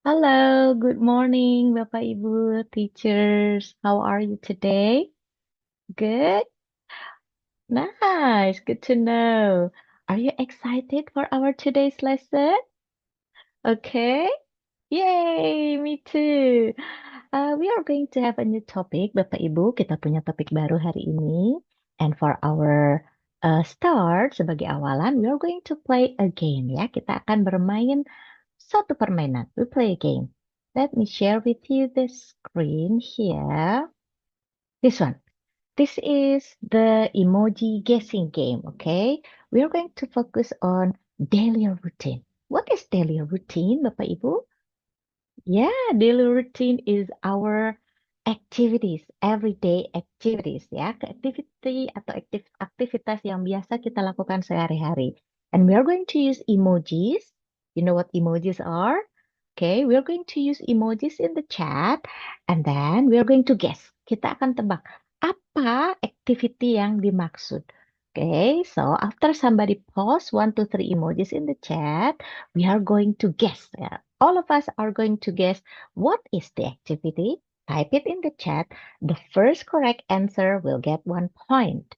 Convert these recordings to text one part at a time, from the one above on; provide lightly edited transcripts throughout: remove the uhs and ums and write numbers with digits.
Hello, good morning, Bapak Ibu, teachers. How are you today? Good? Nice, good to know. Are you excited for our today's lesson? Okay? Yay, me too. We are going to have a new topic, Bapak Ibu. Kita punya topik baru hari ini. And for our start, sebagai awalan, we are going to play a game ya. Kita akan bermain satu permainan. We play a game. Let me share with you the screen here. This one. This is the emoji guessing game, okay? We are going to focus on daily routine. What is daily routine, Bapak Ibu? Yeah, daily routine is our activities, everyday activities ya, activity atau aktivitas yang biasa kita lakukan sehari-hari. And we are going to use emojis. You know what emojis are? Okay, we are going to use emojis in the chat and then we are going to guess. Kita akan tebak apa activity yang dimaksud. Okay, so after somebody post 1, 2, 3 emojis in the chat, we are going to guess. Ya. All of us are going to guess what is the activity. Type it in the chat. The first correct answer will get 1 point.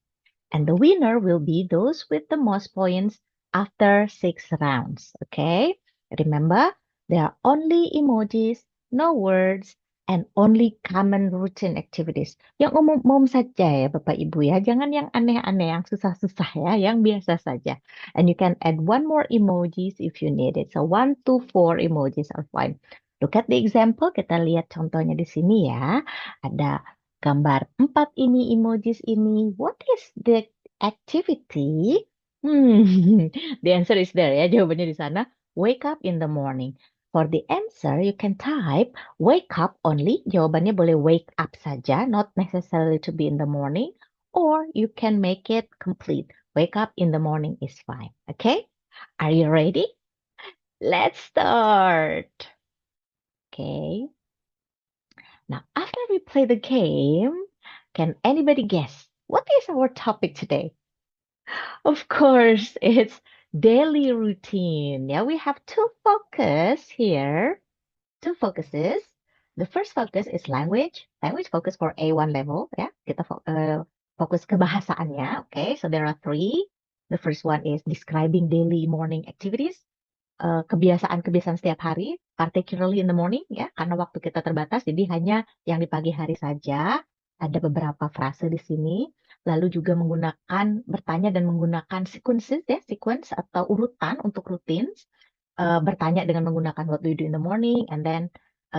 And the winner will be those with the most points after 6 rounds. Okay? Remember, there are only emojis, no words, and only common routine activities. Yang umum-umum saja ya Bapak Ibu ya. Jangan yang aneh-aneh, yang susah-susah ya. Yang biasa saja. And you can add one more emojis if you need it. So 1, 2, 4 emojis are fine. Look at the example. Kita lihat contohnya di sini ya. Ada gambar 4 ini, emojis ini. What is the activity? The answer is there ya. Jawabannya di sana. Wake up in the morning. For the answer, you can type wake up only. Jawabannya boleh wake up saja, not necessarily to be in the morning. Or you can make it complete. Wake up in the morning is fine. Okay? Are you ready? Let's start. Okay. Now, after we play the game, can anybody guess what is our topic today? Of course, it's daily routine. Yeah, we have two focus here, two focuses. The first focus is language focus for A1 level. Ya, kita fokus ke bahasaannya. Okay, so there are three. The first one is describing daily morning activities. Kebiasaan-kebiasaan setiap hari, particularly in the morning, ya, karena waktu kita terbatas, jadi hanya yang di pagi hari saja. Ada beberapa frase di sini, lalu juga bertanya dan menggunakan sequences, ya, sequence atau urutan untuk routines, bertanya dengan menggunakan what do you do in the morning, and then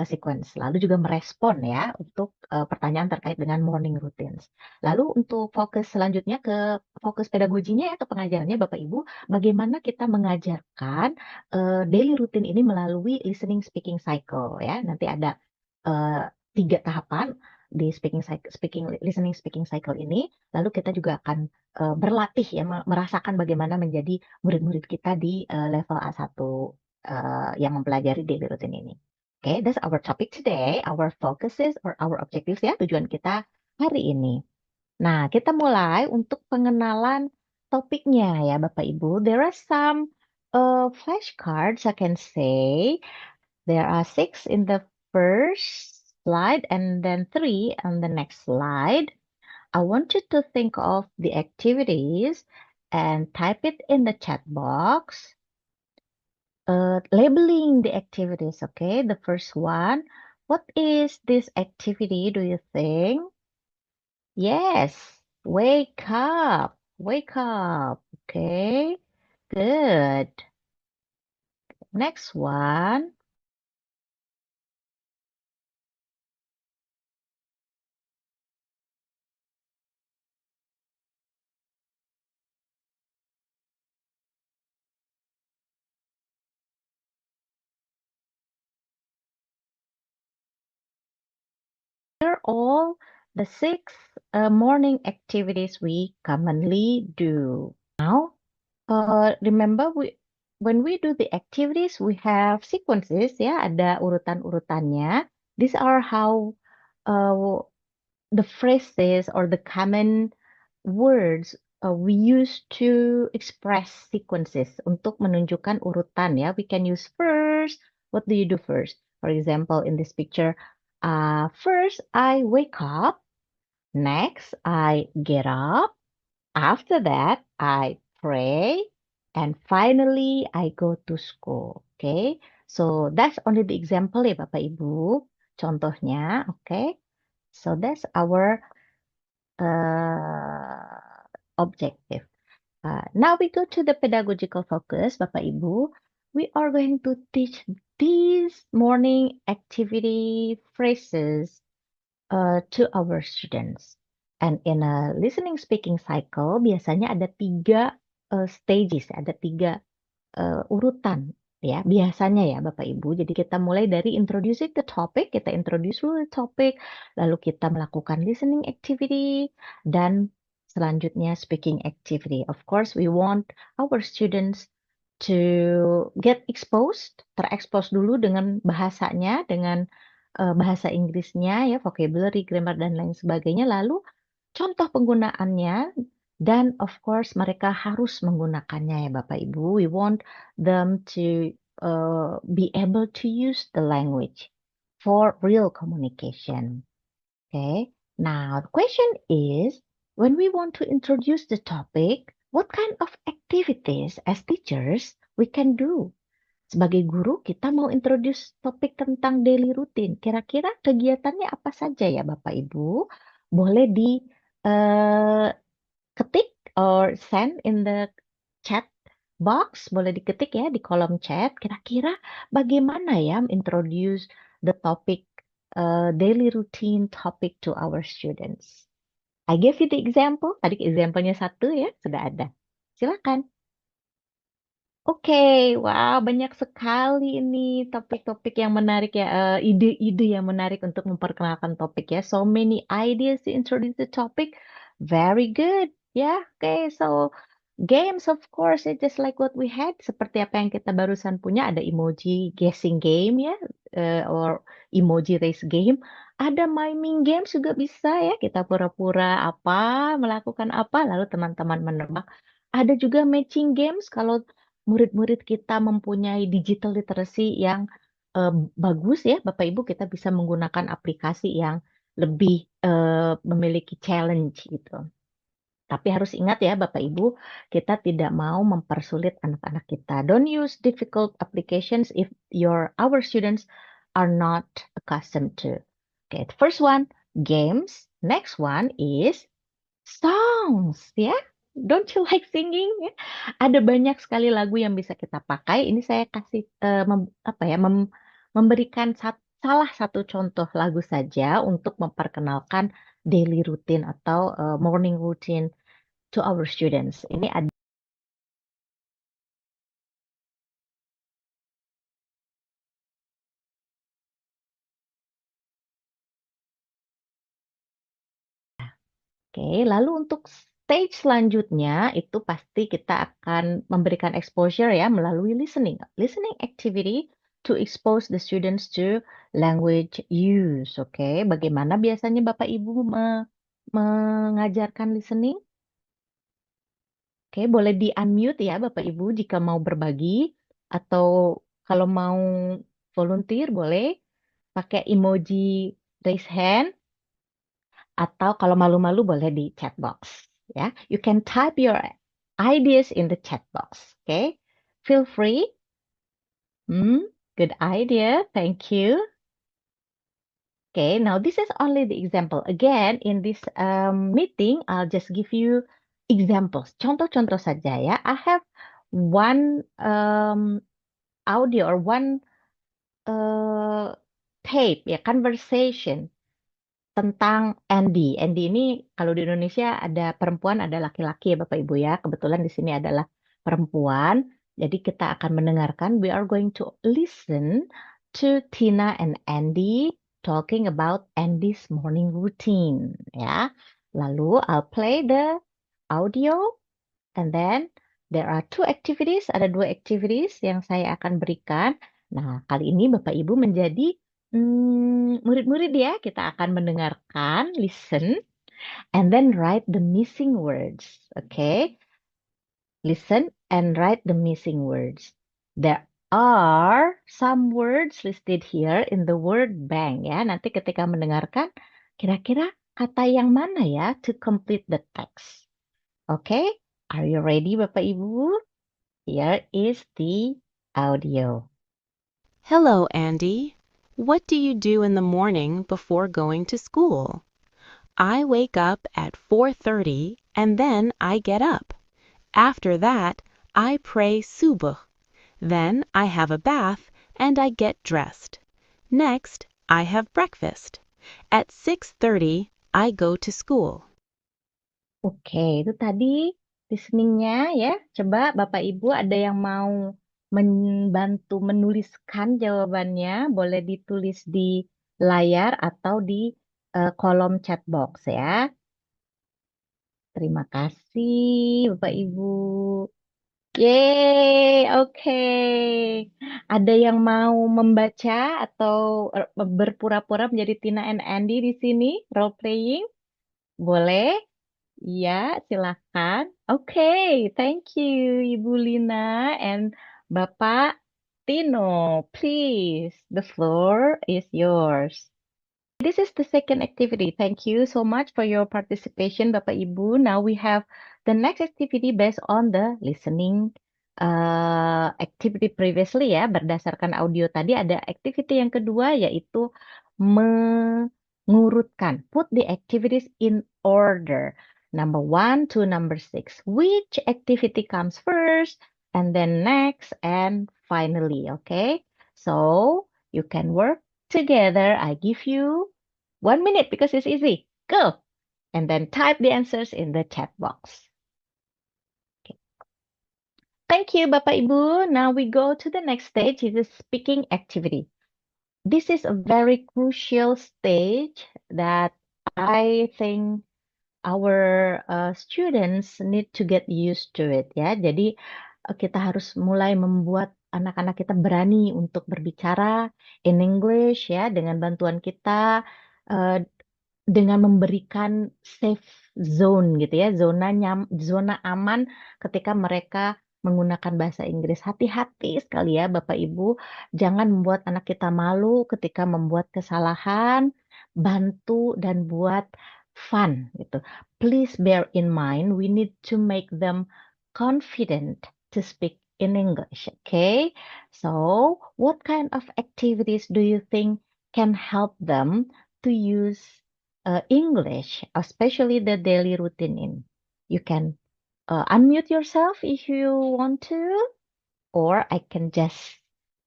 sequence. Lalu juga merespon ya untuk pertanyaan terkait dengan morning routines. Lalu untuk fokus selanjutnya ke fokus pedagoginya atau pengajarannya Bapak Ibu, bagaimana kita mengajarkan daily routine ini melalui listening speaking cycle ya. Nanti ada 3 tahapan di listening speaking cycle ini. Lalu kita juga akan berlatih ya merasakan bagaimana menjadi murid-murid kita di level A1 yang mempelajari daily routine ini. Okay, that's our topic today. Our focuses or our objectives ya, tujuan kita hari ini. Nah, kita mulai untuk pengenalan topiknya ya, Bapak Ibu. There are some flashcards I can say. There are 6 in the first slide and then 3 on the next slide. I want you to think of the activities and type it in the chat box. Labeling the activities, okay? The first one, what is this activity, do you think? Yes, wake up, okay? Good. Next one, here are all the 6 morning activities we commonly do. Now, remember when we do the activities, we have sequences ya, ada urutan-urutannya. These are how the phrases or the common words we use to express sequences untuk menunjukkan urutan ya. We can use first. What do you do first? For example, in this picture, first I wake up, next I get up, after that I pray, and finally I go to school. Okay, so that's only the example ya Bapak Ibu. Contohnya, okay. So that's our objective. Now we go to the pedagogical focus, Bapak Ibu. We are going to teach these morning activity phrases to our students. And in a listening speaking cycle, biasanya ada tiga stages, ada tiga urutan ya biasanya ya Bapak Ibu. Jadi kita mulai dari introducing the topic, kita introduce dulu the topic, lalu kita melakukan listening activity dan selanjutnya speaking activity. Of course, we want our students to get exposed, terekspos dulu dengan bahasanya, dengan bahasa Inggrisnya ya, vocabulary, grammar dan lain sebagainya. Lalu contoh penggunaannya dan of course mereka harus menggunakannya ya Bapak Ibu. We want them to be able to use the language for real communication. Okay. Now the question is, when we want to introduce the topic, what kind of activities as teachers we can do? Sebagai guru, kita mau introduce topik tentang daily routine. Kira-kira kegiatannya apa saja ya Bapak Ibu? Boleh di ketik or send in the chat box, boleh diketik ya di kolom chat. Kira-kira bagaimana ya introduce the topic daily routine topic to our students? I gave you the example. Tadi example-nya satu ya, sudah ada. Silakan. Oke, wow, banyak sekali ini topik-topik yang menarik ya, ide-ide yang menarik untuk memperkenalkan topik ya. So many ideas to introduce the topic. Very good. Ya, oke. So games, of course, it's just like what we had. Seperti apa yang kita barusan punya, ada emoji guessing game ya, or emoji race game. Ada miming games juga bisa ya. Kita pura-pura apa, melakukan apa, lalu teman-teman menebak. Ada juga matching games kalau murid-murid kita mempunyai digital literacy yang bagus ya, Bapak Ibu, kita bisa menggunakan aplikasi yang lebih memiliki challenge gitu. Tapi harus ingat ya, Bapak Ibu, kita tidak mau mempersulit anak-anak kita. Don't use difficult applications if our students are not accustomed to. Okay, the first one, games. Next one is songs, ya. Don't you like singing? Ya? Ada banyak sekali lagu yang bisa kita pakai. Ini saya kasih memberikan salah satu contoh lagu saja untuk memperkenalkan daily routine atau morning routine to our students. Ini ada. Oke, lalu untuk stage selanjutnya itu pasti kita akan memberikan exposure ya melalui listening. Listening activity to expose the students to language use. Oke, bagaimana biasanya Bapak Ibu mengajarkan listening? Oke, boleh di-unmute ya Bapak Ibu jika mau berbagi atau kalau mau volunteer boleh pakai emoji raise hand. Atau kalau malu-malu boleh di chat box. Ya, you can type your ideas in the chat box. Okay, feel free. Good idea. Thank you. Okay, now this is only the example. Again, in this meeting, I'll just give you examples. Contoh-contoh saja ya. I have one audio or one tape ya, conversation tentang Andy. Andy ini kalau di Indonesia ada perempuan, ada laki-laki ya Bapak Ibu ya. Kebetulan di sini adalah perempuan. Jadi kita akan mendengarkan. We are going to listen to Tina and Andy talking about Andy's morning routine. Ya. Lalu I'll play the audio and then there are two activities. Ada dua activities yang saya akan berikan. Nah, kali ini Bapak Ibu menjadi murid-murid ya, kita akan mendengarkan, listen, and then write the missing words. Okay, listen and write the missing words. There are some words listed here in the word bank ya. Nanti ketika mendengarkan, kira-kira kata yang mana ya to complete the text. Okay, are you ready Bapak Ibu? Here is the audio. Hello, Andy. What do you do in the morning before going to school? I wake up at 4:30 and then I get up. After that, I pray subuh. Then I have a bath and I get dressed. Next, I have breakfast. At 6:30, I go to school. Oke, itu tadi listeningnya ya. Coba Bapak Ibu ada yang mau membantu menuliskan jawabannya, boleh ditulis di layar atau di kolom chat box ya. Terima kasih Bapak Ibu. Yeay, oke. Ada yang mau membaca atau berpura-pura menjadi Tina and Andy di sini, role playing? Boleh? Ya, silakan. Oke, thank you Ibu Lina and Bapak Tino. Please, the floor is yours. This is the second activity. Thank you so much for your participation, Bapak Ibu. Now we have the next activity based on the listening activity previously ya. Berdasarkan audio tadi ada activity yang kedua yaitu mengurutkan. Put the activities in order. Number 1 to number 6. Which activity comes first? And then next and finally. Okay. So you can work together. I give you 1 minute because it's easy. Go. And then type the answers in the chat box. Okay. Thank you, Bapak Ibu. Now we go to the next stage, is the speaking activity. This is a very crucial stage that I think our students need to get used to it ya. Jadi kita harus mulai membuat anak-anak kita berani untuk berbicara in English ya dengan bantuan kita uh, dengan memberikan safe zone gitu ya, zona aman ketika mereka menggunakan bahasa Inggris. Hati-hati sekali ya Bapak Ibu, jangan membuat anak kita malu ketika membuat kesalahan, bantu dan buat fun gitu. Please bear in mind, we need to make them confident to speak in English, okay? So, what kind of activities do you think can help them to use English, especially the daily routine in? You can unmute yourself if you want to, or I can just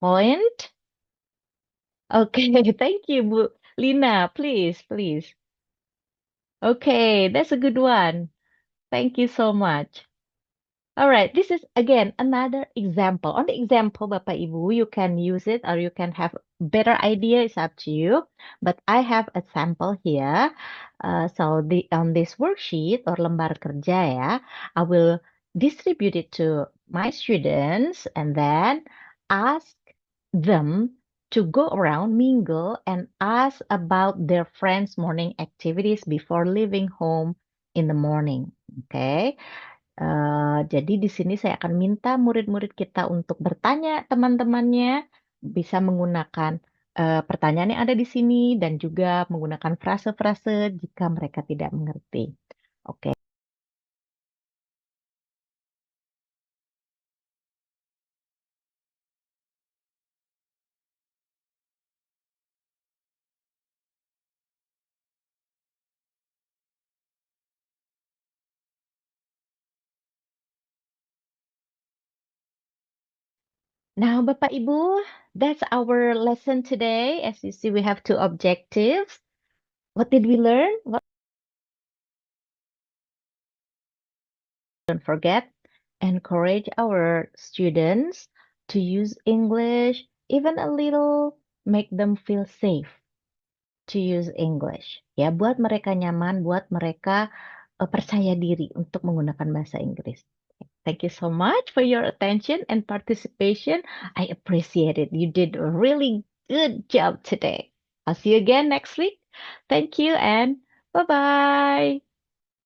point. Okay, thank you, Bu Lina. Please, please. Okay, that's a good one. Thank you so much. All right, this is again another example. On the example, Bapak Ibu, you can use it or you can have better idea. It's up to you. But I have a sample here. So on this worksheet or lembar kerja ya, I will distribute it to my students and then ask them to go around, mingle, and ask about their friends' morning activities before leaving home in the morning. Okay. Jadi di sini saya akan minta murid-murid kita untuk bertanya teman-temannya, bisa menggunakan pertanyaan yang ada di sini dan juga menggunakan frase-frase jika mereka tidak mengerti. Oke. Now, Bapak Ibu, that's our lesson today. As you see, we have two objectives. What did we learn? Don't forget, encourage our students to use English, even a little, make them feel safe to use English. Ya, buat mereka nyaman, buat mereka percaya diri untuk menggunakan bahasa Inggris. Thank you so much for your attention and participation. I appreciate it. You did a really good job today. I'll see you again next week. Thank you and bye-bye.